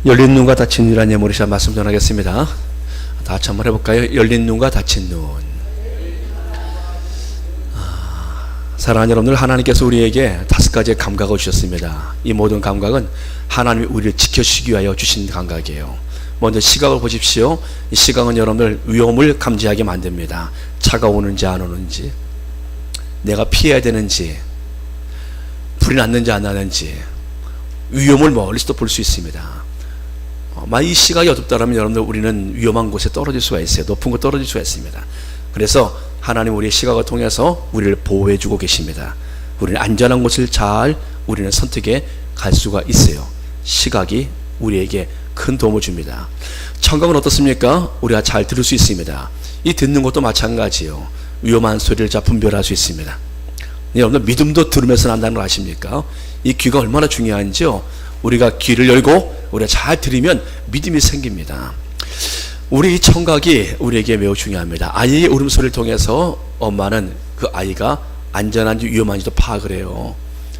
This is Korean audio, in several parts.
열린 눈과 닫힌 눈이라는 제목으로 시작 말씀 전하겠습니다. 다 같이 한번 해볼까요? 열린 눈과 닫힌 눈. 사랑하는 여러분들, 하나님께서 우리에게 5가지의 감각을 주셨습니다. 이 모든 감각은 하나님이 우리를 지켜주시기 위하여 주신 감각이에요. 먼저 시각을 보십시오. 이 시각은 여러분들 위험을 감지하게 만듭니다. 차가 오는지 안 오는지, 내가 피해야 되는지, 불이 났는지 안 났는지, 위험을 멀리서도 볼 수 있습니다. 만약 이 시각이 어둡다면 여러분들, 우리는 위험한 곳에 떨어질 수가 있어요. 높은 곳 떨어질 수가 있습니다. 그래서 하나님 우리의 시각을 통해서 우리를 보호해 주고 계십니다. 우리는 안전한 곳을 우리는 선택해 갈 수가 있어요. 시각이 우리에게 큰 도움을 줍니다. 청각은 어떻습니까? 우리가 잘 들을 수 있습니다. 이 듣는 것도 마찬가지예요. 위험한 소리를 잘 분별할 수 있습니다. 여러분들, 믿음도 들으면서 난다는 걸 아십니까? 이 귀가 얼마나 중요한지요. 우리가 귀를 열고 우리가 잘 들으면 믿음이 생깁니다. 우리 청각이 우리에게 매우 중요합니다. 아이의 울음소리를 통해서 엄마는 그 아이가 안전한지 위험한지도 파악을 해요.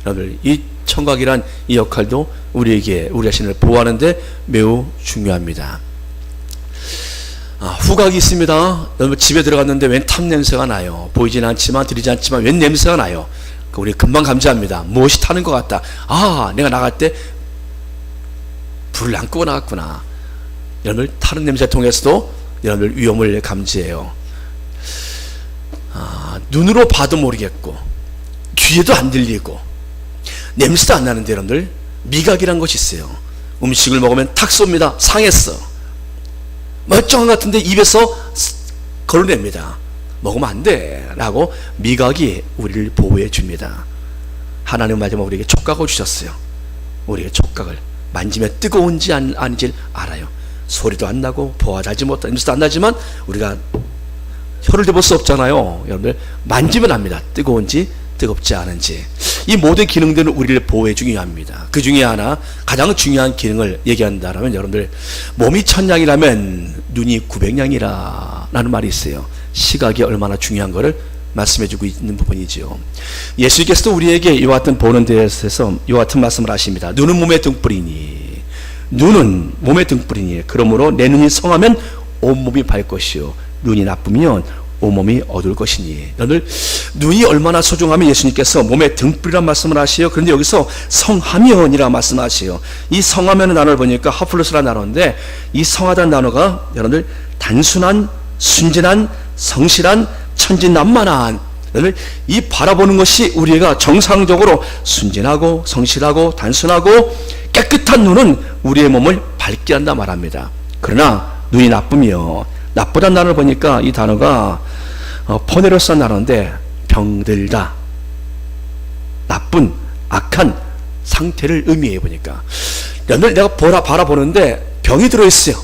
여러분들, 이 청각이란 이 역할도 우리 자신을 보호하는 데 매우 중요합니다. 후각이 있습니다. 여러분, 집에 들어갔는데 웬 탑 냄새가 나요. 보이진 않지만, 들리지 않지만 웬 냄새가 나요. 우리 금방 감지합니다. 무엇이 타는 것 같다. 내가 나갈 때 불을 안 끄고 나갔구나. 여러분들, 타는 냄새 통해서도 여러분들 위험을 감지해요. 눈으로 봐도 모르겠고, 귀에도 안 들리고, 냄새도 안 나는데 여러분들, 미각이란 것이 있어요. 음식을 먹으면 탁 쏩니다. 상했어. 멀쩡한 것 같은데 입에서 걸러냅니다. 먹으면 안 돼 라고 미각이 우리를 보호해 줍니다. 하나님은 마지막 우리에게 촉각을 주셨어요. 우리에게 촉각을, 만지면 뜨거운지 아닌지 알아요. 소리도 안 나고 보아하지 못한 냄새도 안 나지만 우리가 혀를 대볼 수 없잖아요. 여러분들, 만지면 압니다. 뜨거운지 뜨겁지 않은지. 이 모든 기능들은 우리를 보호해 주기 위함입니다. 그 중에 하나, 가장 중요한 기능을 얘기한다면 여러분들, 몸이 1000양이라면 눈이 900양이라 라는 말이 있어요. 시각이 얼마나 중요한 것을 말씀해 주고 있는 부분이지요. 예수님께서도 우리에게 이와 같은 보는 데에서 이와 같은 말씀을 하십니다. 눈은 몸의 등불이니, 눈은 몸의 등불이니, 그러므로 내 눈이 성하면 온몸이 밝을 것이요, 눈이 나쁘면 온몸이 어두울 것이니. 여러분들, 눈이 얼마나 소중하면 예수님께서 몸의 등불이란 말씀을 하시요. 그런데 여기서 성하면이라 말씀하시요. 이 성하면의 단어를 보니까 하플루스라는 단어인데, 이 성하다는 단어가 여러분들 단순한, 순진한, 성실한, 천진난만한, 이 바라보는 것이 우리가 정상적으로 순진하고 성실하고 단순하고 깨끗한 눈은 우리의 몸을 밝게 한다 말합니다. 그러나 눈이 나쁘며, 나쁘다는 단어를 보니까 이 단어가 포네로스라는 단어인데, 병들다, 나쁜, 악한 상태를 의미해 보니까. 여러분, 내가 바라보는데 병이 들어있어요.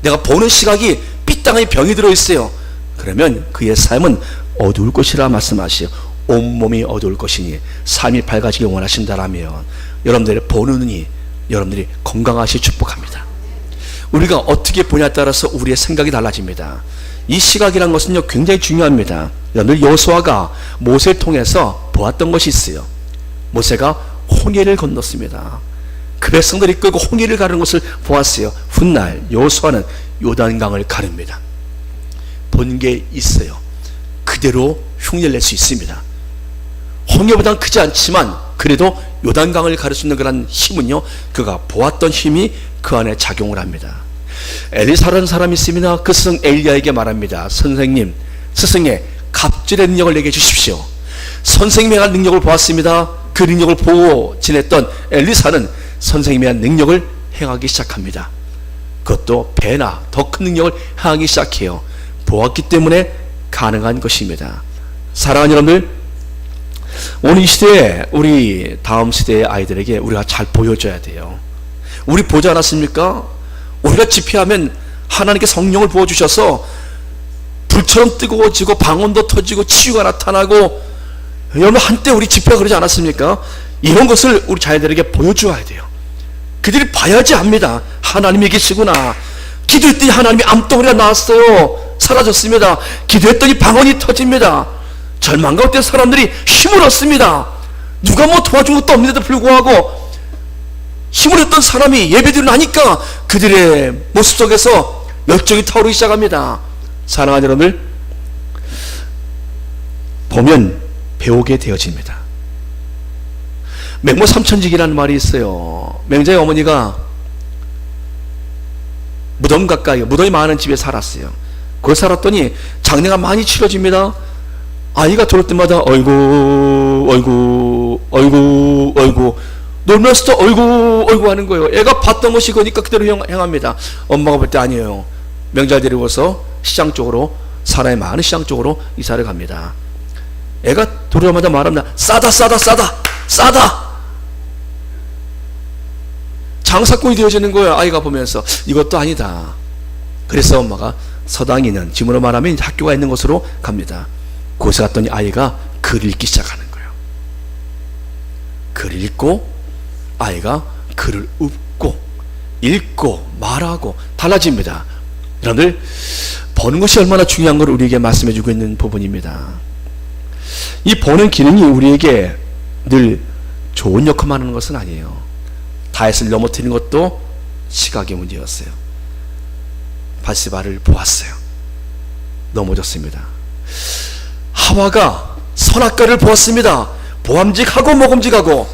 내가 보는 시각이 삐땅하게 병이 들어있어요. 그러면 그의 삶은 어두울 것이라 말씀하시오. 온몸이 어두울 것이니 삶이 밝아지기 원하신다라면 여러분들의 보는 눈이 여러분들이 건강하시 축복합니다. 우리가 어떻게 보냐에 따라서 우리의 생각이 달라집니다. 이 시각이라는 것은요, 굉장히 중요합니다. 여러분들, 여호수아가 모세를 통해서 보았던 것이 있어요. 모세가 홍해를 건넜습니다. 그 백성들이 끌고 홍해를 가르는 것을 보았어요. 훗날 여호수아는 요단강을 가릅니다. 본 게 있어요. 그대로 흉내를 낼 수 있습니다. 홍해보다는 크지 않지만 그래도 요단강을 가를 수 있는 그런 힘은요, 그가 보았던 힘이 그 안에 작용을 합니다. 엘리사라는 사람이 있습니다. 그 스승 엘리야에게 말합니다. 선생님, 스승의 갑질의 능력을 내게 주십시오. 선생님의 능력을 보았습니다. 그 능력을 보고 지냈던 엘리사는 선생님의 한 능력을 행하기 시작합니다. 그것도 배나 더 큰 능력을 행하기 시작해요. 보았기 때문에 가능한 것입니다. 사랑하는 여러분들, 오늘 이 시대에, 우리 다음 시대의 아이들에게 우리가 잘 보여줘야 돼요. 우리 보지 않았습니까? 우리가 집회하면 하나님께 성령을 부어주셔서 불처럼 뜨거워지고 방언도 터지고 치유가 나타나고, 여러분, 한때 우리 집회가 그러지 않았습니까? 이런 것을 우리 자녀들에게 보여줘야 돼요. 그들이 봐야지 압니다. 하나님이 계시구나. 기도했더니 하나님이 암덩어리가 나왔어요. 사라졌습니다. 기도했더니 방언이 터집니다. 절망 가운데 사람들이 힘을 얻습니다. 누가 뭐 도와준 것도 없는데도 불구하고 힘을 했던 사람이 예배드리고 나니까 그들의 모습 속에서 열정이 타오르기 시작합니다. 사랑하는 여러분들, 보면 배우게 되어집니다. 맹모 삼천직이라는 말이 있어요. 맹자의 어머니가 무덤 가까이, 무덤이 많은 집에 살았어요. 거기 살았더니 장례가 많이 치러집니다. 아이가 들어올 때마다 어이구 어이구 어이구 어이구 놀면서도 어이구 어이구 하는 거예요. 애가 봤던 것이 그러니까 그대로 행합니다. 엄마가 볼 때 아니에요. 명절 데리고서 시장 쪽으로, 사람이 많은 시장 쪽으로 이사를 갑니다. 애가 들어오자마자 말합니다. 싸다 싸다 싸다 싸다. 장사꾼이 되어지는 거예요. 아이가 보면서 이것도 아니다. 그래서 엄마가 서당이는, 지문으로 말하면 학교가 있는 곳으로 갑니다. 거기서 갔더니 아이가 글을 읽기 시작하는 거예요. 글을 읽고 아이가 글을 읽고 말하고 달라집니다. 여러분들, 보는 것이 얼마나 중요한 걸 우리에게 말씀해 주고 있는 부분입니다. 이 보는 기능이 우리에게 늘 좋은 역할만 하는 것은 아니에요. 다윗을 넘어뜨린 것도 시각의 문제였어요. 바세바를 보았어요. 넘어졌습니다. 하와가 선악과를 보았습니다. 보암직하고 먹음직하고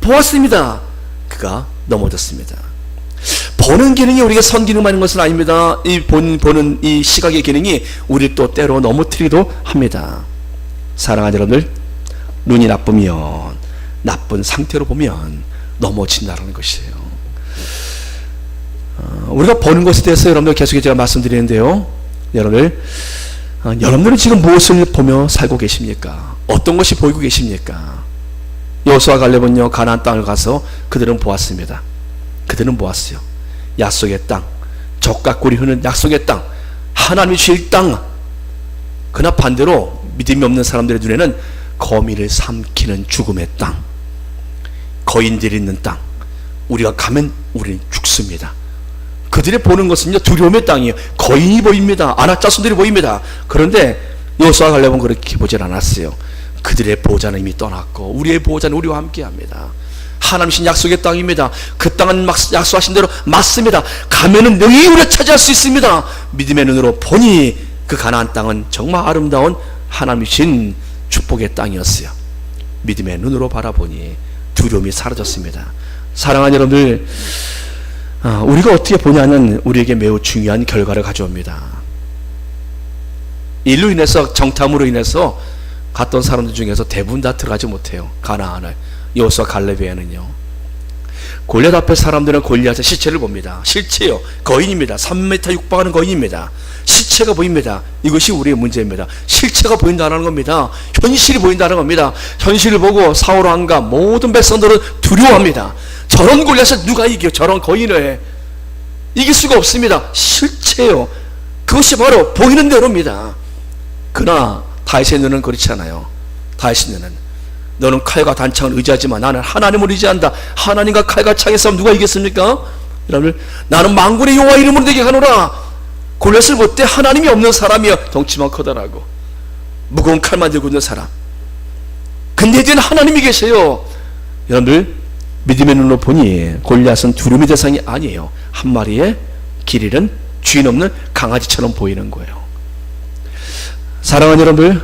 보았습니다. 그가 넘어졌습니다. 보는 기능이 우리가 선기능만 있는 것은 아닙니다. 이 보는 이 시각의 기능이 우리 또 때로 넘어뜨리기도 합니다. 사랑하는 여러분들, 눈이 나쁘면, 나쁜 상태로 보면 넘어진다는 것이에요. 우리가 보는 것에 대해서 여러분들 계속 제가 말씀드리는데요. 여러분들은 지금 무엇을 보며 살고 계십니까? 어떤 것이 보이고 계십니까? 여호수아 갈렙은요, 가나안 땅을 가서 그들은 보았습니다. 그들은 보았어요. 약속의 땅, 젖과 꿀이 흐르는 약속의 땅, 하나님이 주실 땅. 그러나 반대로 믿음이 없는 사람들의 눈에는 거미를 삼키는 죽음의 땅, 거인들이 있는 땅, 우리가 가면 우리는 죽습니다. 그들이 보는 것은요, 두려움의 땅이에요. 거인이 보입니다. 안악자손들이 보입니다. 그런데 여호수아 갈렙은 그렇게 보질 않았어요. 그들의 보호자는 이미 떠났고 우리의 보호자는 우리와 함께합니다. 하나님신 약속의 땅입니다. 그 땅은 약속하신 대로 맞습니다. 가면은 능히 우리가 차지할 수 있습니다. 믿음의 눈으로 보니 그 가나안 땅은 정말 아름다운 하나님이신 축복의 땅이었어요. 믿음의 눈으로 바라보니 두려움이 사라졌습니다. 사랑하는 여러분들, 우리가 어떻게 보냐는 우리에게 매우 중요한 결과를 가져옵니다. 일로 인해서, 정탐으로 인해서 갔던 사람들 중에서 대부분 다 들어가지 못해요. 가나안을. 여호수아 갈렙에는요. 골리앗 앞에 사람들은 골리앗의 시체를 봅니다. 실체요. 거인입니다. 3m 육박하는 거인입니다. 시체가 보입니다. 이것이 우리의 문제입니다. 실체가 보인다는 겁니다. 현실이 보인다는 겁니다. 현실을 보고 사울 왕과 모든 백성들은 두려워합니다. 저런 골리앗을 누가 이겨? 저런 거인을 이길 수가 없습니다. 실체요. 그것이 바로 보이는 대로입니다. 그러나 다윗의 눈은 그렇지 않아요. 다윗의 눈은, 너는 칼과 단창을 의지하지만 나는 하나님을 의지한다. 하나님과 칼과 창의 싸움 누가 이겼습니까? 여러분, 나는 만군의 여호와 이름으로 내게 가노라. 골리앗을 볼 때 하나님이 없는 사람이여. 덩치만 커다라고 무거운 칼만 들고 있는 사람. 근데 이제는 하나님이 계세요. 여러분들, 믿음의 눈으로 보니 골리앗은 두려움의 대상이 아니에요. 한 마리의 길 잃은 주인 없는 강아지처럼 보이는 거예요. 사랑하는 여러분들,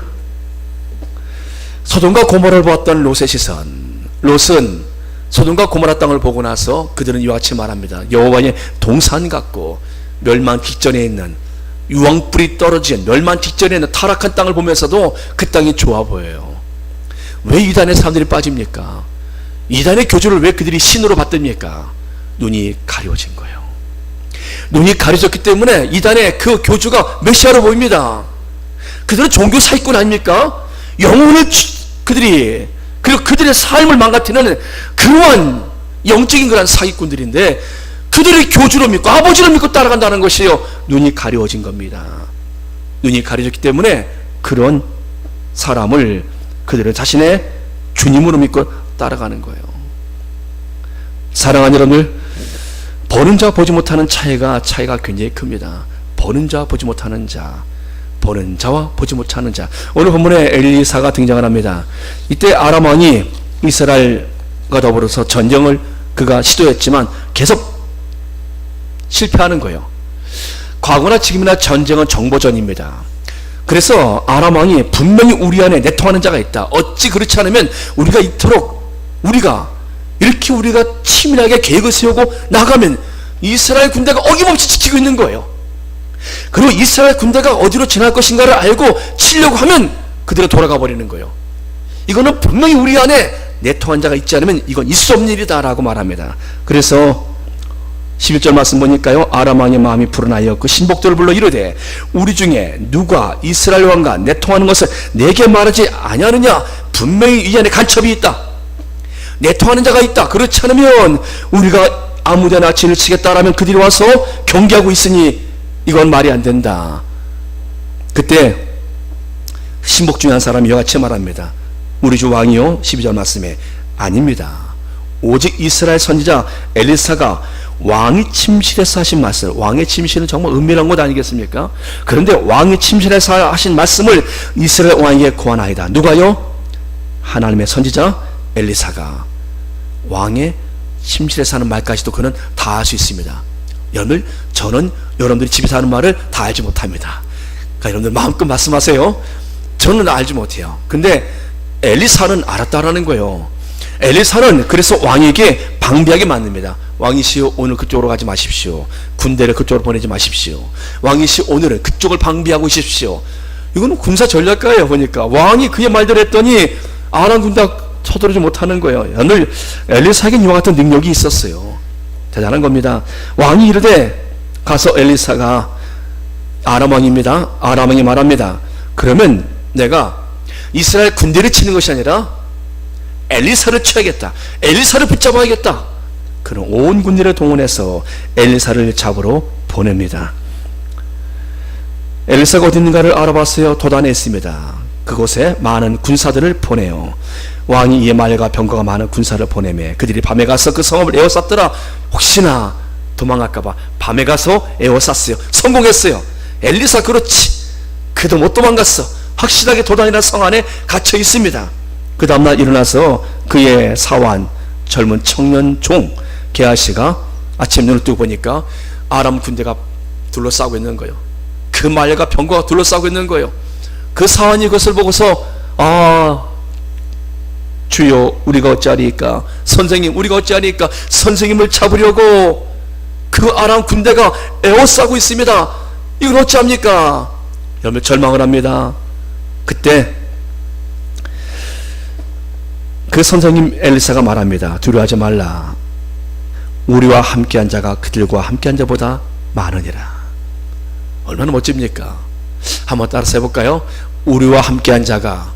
소돔과 고모라를 보았던 롯의 시선. 롯은 소돔과 고모라 땅을 보고 나서 그들은 이와 같이 말합니다. 여호와의 동산 같고 멸망 직전에 있는, 유황불이 떨어진 멸망 직전에 있는 타락한 땅을 보면서도 그 땅이 좋아 보여요. 왜 이단의 사람들이 빠집니까? 이단의 교주를 왜 그들이 신으로 받듭니까? 눈이 가려진 거예요. 눈이 가려졌기 때문에 이단의 그 교주가 메시아로 보입니다. 그들은 종교 사기꾼 아닙니까? 영혼을 그들이, 그리고 그들의 삶을 망가뜨리는 그러한 영적인 그런 사기꾼들인데 그들의 교주를 믿고 아버지를 믿고 따라간다는 것이에요. 눈이 가려워진 겁니다. 눈이 가려졌기 때문에 그런 사람을 그들은 자신의 주님으로 믿고 따라가는 거예요. 사랑하는 여러분들, 보는 자와 보지 못하는 차이가 굉장히 큽니다. 보는 자와 보지 못하는 자, 보는 자와 보지 못하는 자. 오늘 본문에 엘리사가 등장을 합니다. 이때 아람 왕이 이스라엘과 더불어서 전쟁을 그가 시도했지만 계속 실패하는 거예요. 과거나 지금이나 전쟁은 정보전입니다. 그래서 아람 왕이 분명히 우리 안에 내통하는 자가 있다. 어찌 그렇지 않으면 우리가 이토록 우리가 치밀하게 계획을 세우고 나가면 이스라엘 군대가 어김없이 지키고 있는 거예요. 그리고 이스라엘 군대가 어디로 지날 것인가를 알고 치려고 하면 그대로 돌아가 버리는 거예요. 이거는 분명히 우리 안에 내통한 자가 있지 않으면 이건 있을 수 없는 일이다 라고 말합니다. 그래서 11절 말씀 보니까요, 아람 왕의 마음이 불어나여 그 신복들을 불러 이르되 우리 중에 누가 이스라엘 왕과 내통하는 것을 내게 말하지 아니하느냐. 분명히 이 안에 간첩이 있다, 내통하는 자가 있다. 그렇지 않으면 우리가 아무데나 진을 치겠다라면 그들이 와서 경계하고 있으니 이건 말이 안 된다. 그때 신복 중에 한 사람이 이와 같이 말합니다. 우리 주 왕이요, 12절 말씀에 아닙니다. 오직 이스라엘 선지자 엘리사가 왕이 침실에서 하신 말씀, 왕의 침실은 정말 은밀한 것 아니겠습니까? 그런데 왕이 침실에서 하신 말씀을 이스라엘 왕에게 고하나이다. 누가요? 하나님의 선지자 엘리사가 왕의 침실에서 하는 말까지도 그는 다 할 수 있습니다. 여러분들, 저는 여러분들이 집에서 하는 말을 다 알지 못합니다. 그러니까 여러분들 마음껏 말씀하세요. 저는 알지 못해요. 근데 엘리사는 알았다라는 거예요. 엘리사는 그래서 왕에게 방비하게 만듭니다. 왕이시여, 오늘 그쪽으로 가지 마십시오. 군대를 그쪽으로 보내지 마십시오. 왕이시여, 오늘은 그쪽을 방비하고 있십시오. 이거는 군사 전략가예요. 보니까 왕이 그의 말대로 했더니 아람 군대가 서두르지 못하는 거예요. 오늘 엘리사에겐 이와 같은 능력이 있었어요. 대단한 겁니다. 왕이 이르되, 가서 엘리사가 아람 왕입니다. 아람 왕이 말합니다. 그러면 내가 이스라엘 군대를 치는 것이 아니라 엘리사를 쳐야겠다, 엘리사를 붙잡아야겠다. 그는 온 군대를 동원해서 엘리사를 잡으러 보냅니다. 엘리사가 어디 있는가를 알아봤어요. 도단에 있습니다. 그곳에 많은 군사들을 보내요. 왕이 이에 말과 병거가 많은 군사를 보내매 그들이 밤에 가서 그 성읍을 에워쌌더라. 혹시나 도망갈까봐 밤에 가서 에워쌌어요. 성공했어요. 엘리사 그렇지, 그도 못 도망갔어. 확실하게 도단이라는 성 안에 갇혀 있습니다. 그 다음날 일어나서 그의 사환, 젊은 청년 종 게하시가 아침 눈을 뜨고 보니까 아람 군대가 둘러싸고 있는 거예요. 그 말과 병거가 둘러싸고 있는 거예요. 그 사환이 그것을 보고서, 주여, 우리가 어찌하리까? 선생님, 우리가 어찌하리까? 선생님을 잡으려고 그 아람 군대가 에워싸고 있습니다. 이걸 어찌합니까? 여러분, 절망을 합니다. 그때 그 선생님 엘리사가 말합니다. 두려워하지 말라. 우리와 함께한 자가 그들과 함께한 자보다 많으니라. 얼마나 멋집니까? 한번 따라서 해볼까요? 우리와 함께한 자가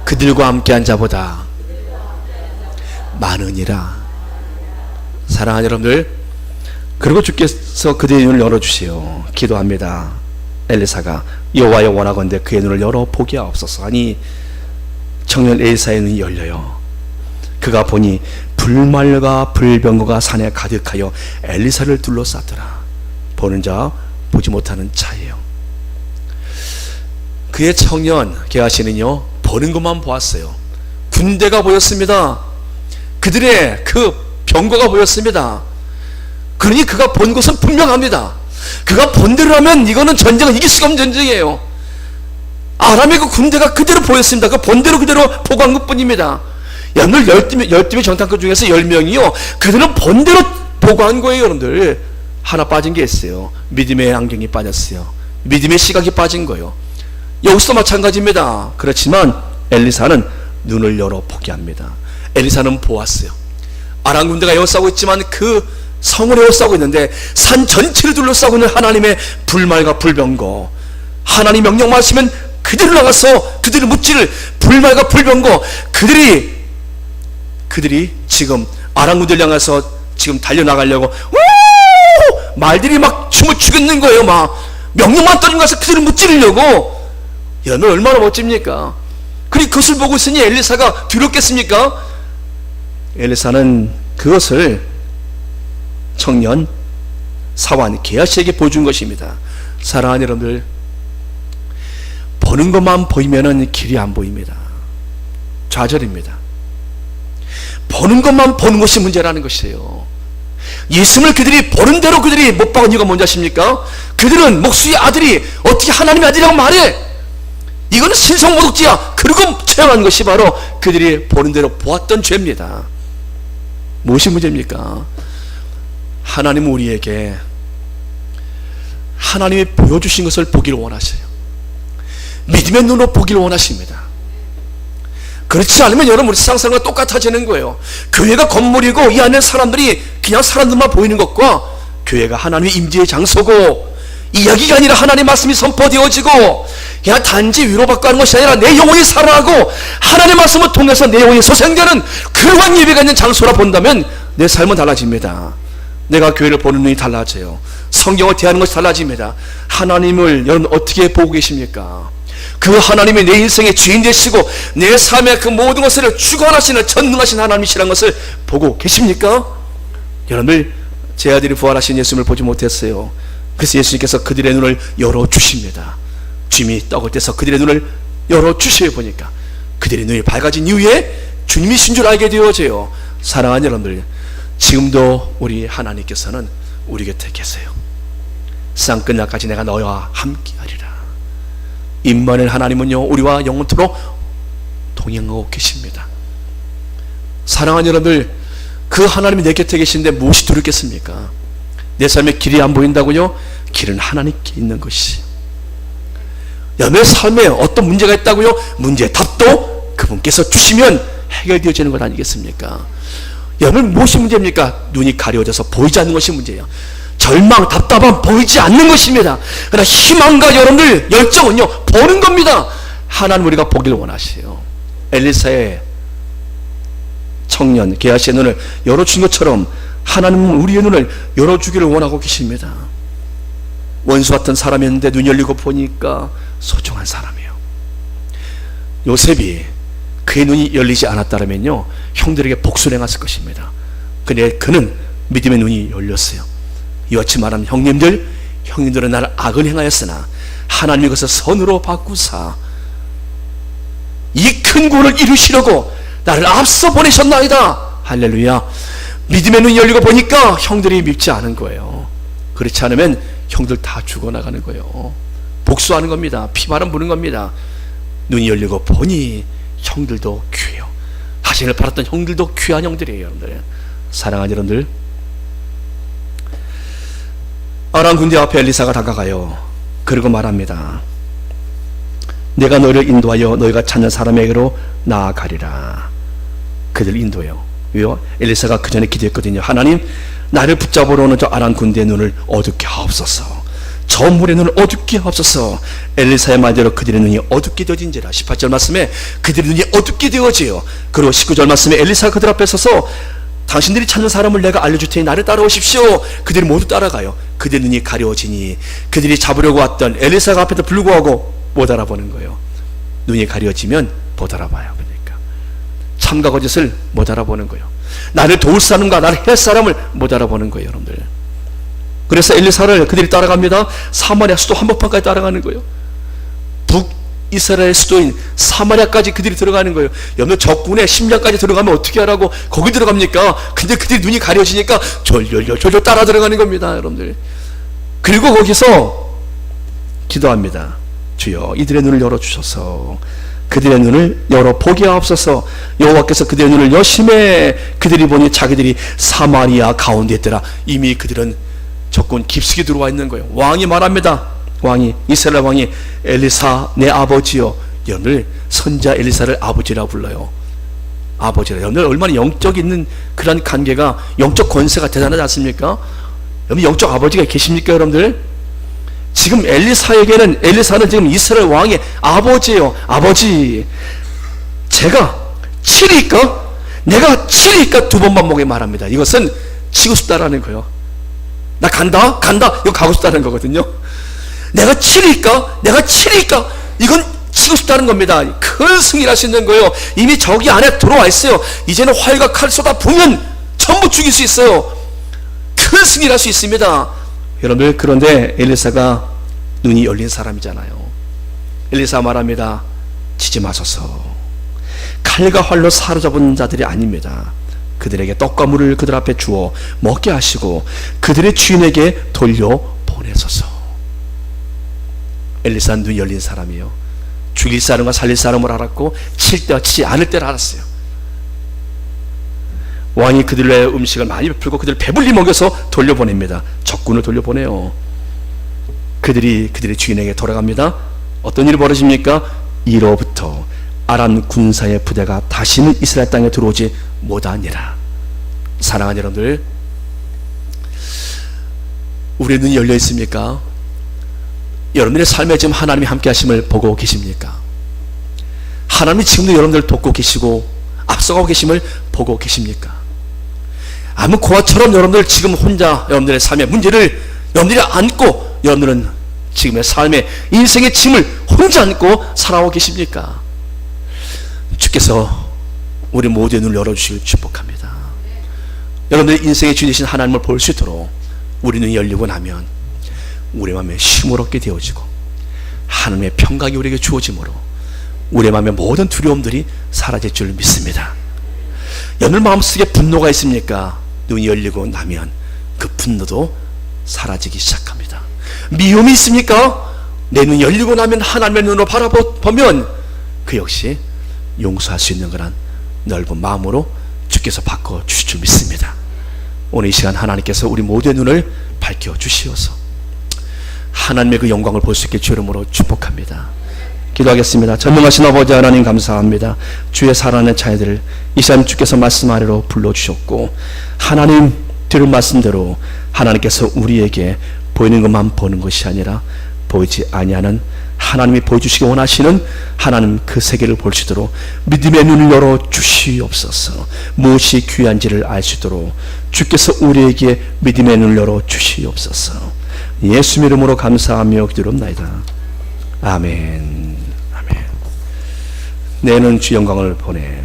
그들과 함께한 자보다 많으니라. 사랑하는 여러분들, 그리고 주께서 그들의 눈을 열어주시오. 기도합니다. 엘리사가 여호와여, 원하건대 그의 눈을 열어 보게 하옵소서 하니 청년 엘리사의 눈이 열려요. 그가 보니 불말과 불병거가 산에 가득하여 엘리사를 둘러쌌더라. 보는 자 보지 못하는 자예요. 그의 청년 게하시는요, 보는 것만 보았어요. 군대가 보였습니다. 그들의 그 병거가 보였습니다. 그러니 그가 본 것은 분명합니다. 그가 본 대로 하면 이거는 전쟁은 이길 수가 없는 전쟁이에요. 아람의 그 군대가 그대로 보였습니다. 그 본 대로 그대로 보고한 것 뿐입니다. 오늘 12명 정탐꾼 중에서 10명이요, 그들은 본 대로 보고한 거예요. 여러분들, 하나 빠진 게 있어요. 믿음의 안경이 빠졌어요. 믿음의 시각이 빠진 거예요. 여기서도 마찬가지입니다. 그렇지만 엘리사는 눈을 열어 보게 합니다. 엘리사는 보았어요. 아람 군대가 에워싸고 있지만 그 성을 에워싸고 있는데 산 전체를 둘러싸고 있는 하나님의 불말과 불병거, 하나님 명령 마시면 그들을 나가서 그들을 무찌를 불말과 불병거, 그들이 지금 아람 군대를 향해서 지금 달려나가려고 말들이 막 춤을 추고 있는 거예요. 막 명령만 떨어진 가서 그들을 무찌르려고. 여러분, 얼마나 멋집니까? 그리고 그것을 보고 있으니 엘리사가 두렵겠습니까? 엘리사는 그것을 청년 사환 게하시에게 보여준 것입니다. 사랑하는 여러분들, 보는 것만 보이면은 길이 안 보입니다. 좌절입니다. 보는 것만 보는 것이 문제라는 것이에요. 예수님을 그들이 보는 대로 그들이 못 박은 이유가 뭔지 아십니까? 그들은 목수의 아들이 어떻게 하나님의 아들이라고 말해? 이거는 신성모독죄야. 그리고 처형한 것이 바로 그들이 보는 대로 보았던 죄입니다. 무엇이 문제입니까? 하나님은 우리에게 하나님이 보여주신 것을 보기를 원하세요. 믿음의 눈으로 보기를 원하십니다. 그렇지 않으면 여러분 우리 세상과 똑같아지는 거예요. 교회가 건물이고 이 안에 사람들이 그냥 사람들만 보이는 것과 교회가 하나님의 임재의 장소고 이야기가 아니라 하나님의 말씀이 선포되어지고 그냥 단지 위로받고 하는 것이 아니라 내 영혼이 살아나고 하나님의 말씀을 통해서 내 영혼이 소생되는 그러한 예배가 있는 장소라 본다면 내 삶은 달라집니다. 내가 교회를 보는 눈이 달라져요. 성경을 대하는 것이 달라집니다. 하나님을 여러분 어떻게 보고 계십니까? 그 하나님이 내 인생의 주인 되시고 내 삶의 그 모든 것을 주관하시는 전능하신 하나님이시라는 것을 보고 계십니까? 여러분들 제 아들이 부활하신 예수님을 보지 못했어요. 그래서 예수님께서 그들의 눈을 열어주십니다. 주님이 떡을 떼서 그들의 눈을 열어주셔 보니까 그들의 눈이 밝아진 이후에 주님이신 줄 알게 되어져요. 사랑하는 여러분들, 지금도 우리 하나님께서는 우리 곁에 계세요. 세상 끝날까지 내가 너와 함께하리라. 임마누엘 하나님은요 우리와 영원토록 동행하고 계십니다. 사랑하는 여러분들, 그 하나님이 내 곁에 계신데 무엇이 두렵겠습니까? 내 삶에 길이 안 보인다고요? 길은 하나님께 있는 것이. 내 삶에 어떤 문제가 있다고요? 문제의 답도 그분께서 주시면 해결되어지는 것 아니겠습니까? 여러분 무엇이 문제입니까? 눈이 가려져서 보이지 않는 것이 문제예요. 절망, 답답함 보이지 않는 것입니다. 그러나 희망과 여러분들 열정은요 보는 겁니다. 하나님 우리가 보기를 원하세요. 엘리사의 청년 게하시의 눈을 열어준 것처럼 하나님은 우리의 눈을 열어주기를 원하고 계십니다. 원수 같은 사람이었는데 눈 열리고 보니까 소중한 사람이에요. 요셉이 그의 눈이 열리지 않았다면요 형들에게 복수를 행했을 것입니다. 근데 그는 믿음의 눈이 열렸어요. 이와 같이 말하면 형님들은 나를 악을 행하였으나 하나님이 그것을 선으로 바꾸사 이 큰 구원을 이루시려고 나를 앞서 보내셨나이다. 할렐루야. 믿음의 눈이 열리고 보니까 형들이 밉지 않은 거예요. 그렇지 않으면 형들 다 죽어나가는 거예요. 복수하는 겁니다. 피바람 부는 겁니다. 눈이 열리고 보니 형들도 귀해요. 하신을 팔았던 형들도 귀한 형들이에요. 여러분들, 사랑하는 여러분들, 아람 군대 앞에 엘리사가 다가가요. 그리고 말합니다. 내가 너희를 인도하여 너희가 찾는 사람에게로 나아가리라. 그들 인도해요. 왜요? 엘리사가 그 전에 기도했거든요. 하나님, 나를 붙잡으러 오는 저 아람 군대의 눈을 어둡게 하옵소서. 저 물의 눈을 어둡게 하옵소서. 엘리사의 말대로 그들의 눈이 어둡게 되어진지라. 18절 말씀에 그들의 눈이 어둡게 되어져요. 그리고 19절 말씀에 엘리사가 그들 앞에 서서 당신들이 찾는 사람을 내가 알려줄 테니 나를 따라오십시오. 그들이 모두 따라가요. 그들의 눈이 가려지니 그들이 잡으려고 왔던 엘리사가 앞에서 불구하고 못 알아보는 거예요. 눈이 가려지면 못 알아봐요. 그러니까 참과 거짓을 못 알아보는 거예요. 나를 도울 사람과 나를 할 사람을 못 알아보는 거예요. 여러분들, 그래서 엘리사를 그들이 따라갑니다. 사마리아 수도 한복판까지 따라가는 거예요. 북이스라엘 수도인 사마리아까지 그들이 들어가는 거예요. 여러분, 적군의 심장까지 들어가면 어떻게 하라고 거기 들어갑니까? 근데 그들이 눈이 가려지니까 졸졸 따라 들어가는 겁니다. 여러분들, 그리고 거기서 기도합니다. 주여, 이들의 눈을 열어주셔서 그들의 눈을 열어 보게 하옵소서. 여호와께서 그들의 눈을 여심해 그들이 보니 자기들이 사마리아 가운데 있더라. 이미 그들은 적군 깊숙이 들어와 있는 거예요. 왕이 말합니다. 왕이, 이스라엘 왕이, 엘리사 내 아버지요. 여러분들, 선자 엘리사를 아버지라고 불러요. 아버지라. 여러분들, 얼마나 영적 있는 그런 관계가, 영적 권세가 대단하지 않습니까? 여러분, 영적 아버지가 계십니까? 여러분들, 지금 엘리사는 지금 이스라엘 왕의 아버지예요. 아버지, 제가 치리까? 내가 치리까? 두 번만 목에 말합니다. 이것은 치고 싶다라는 거예요. 나 간다 이거 가고 싶다는 거거든요. 내가 치리까? 이건 치고 싶다는 겁니다. 큰 승리를 할 수 있는 거예요. 이미 저기 안에 들어와 있어요. 이제는 활과 칼 쏟아 부으면 전부 죽일 수 있어요. 큰 승리를 할 수 있습니다. 여러분들, 그런데 엘리사가 눈이 열린 사람이잖아요. 엘리사 말합니다. 치지 마소서. 칼과 활로 사로잡은 자들이 아닙니다. 그들에게 떡과 물을 그들 앞에 주어 먹게 하시고 그들의 주인에게 돌려보내소서. 엘리사는 눈 열린 사람이요, 죽일 사람과 살릴 사람을 알았고 칠 때와 치지 않을 때를 알았어요. 왕이 그들의 음식을 많이 베풀고 그들을 배불리 먹여서 돌려보냅니다. 적군을 돌려보내요. 그들이 그들의 주인에게 돌아갑니다. 어떤 일이 벌어집니까? 이로부터 아람 군사의 부대가 다시는 이스라엘 땅에 들어오지 못하니라. 사랑하는 여러분들, 우리의 눈이 열려 있습니까? 여러분들의 삶에 지금 하나님이 함께 하심을 보고 계십니까? 하나님이 지금도 여러분들을 돕고 계시고 앞서가고 계심을 보고 계십니까? 아무 고아처럼 여러분들 지금 혼자 여러분들의 삶의 문제를 여러분들이 안고 여러분들은 지금의 삶의 인생의 짐을 혼자 안고 살아오고 계십니까? 주께서 우리 모두의 눈을 열어주시길 축복합니다. 여러분들의 인생의 주인이신 하나님을 볼 수 있도록 우리 눈이 열리고 나면 우리 마음에 쉼을 얻게 되어지고 하나님의 평강이 우리에게 주어지므로 우리 마음의 모든 두려움들이 사라질 줄 믿습니다. 여러분 마음속에 분노가 있습니까? 눈이 열리고 나면 그 분노도 사라지기 시작합니다. 미움이 있습니까? 내 눈이 열리고 나면 하나님의 눈으로 바라보면 그 역시 용서할 수 있는 거란 넓은 마음으로 주께서 바꿔주실 줄 믿습니다. 오늘 이 시간 하나님께서 우리 모두의 눈을 밝혀주시어서 하나님의 그 영광을 볼 수 있게 주 이름으로 축복합니다. 기도하겠습니다. 전능하신 아버지 하나님 감사합니다. 주의 사랑하는 자녀들을 이 시간 주께서 말씀 아래로 불러주셨고 하나님 들은 말씀대로 하나님께서 우리에게 보이는 것만 보는 것이 아니라 보이지 아니하는 하나님이 보여주시기 원하시는 하나님 그 세계를 볼 수 있도록 믿음의 눈을 열어 주시옵소서. 무엇이 귀한지를 알 수 있도록 주께서 우리에게 믿음의 눈을 열어 주시옵소서. 예수 이름으로 감사하며 기도합나이다. 아멘. 아멘. 내는 주 영광을 보내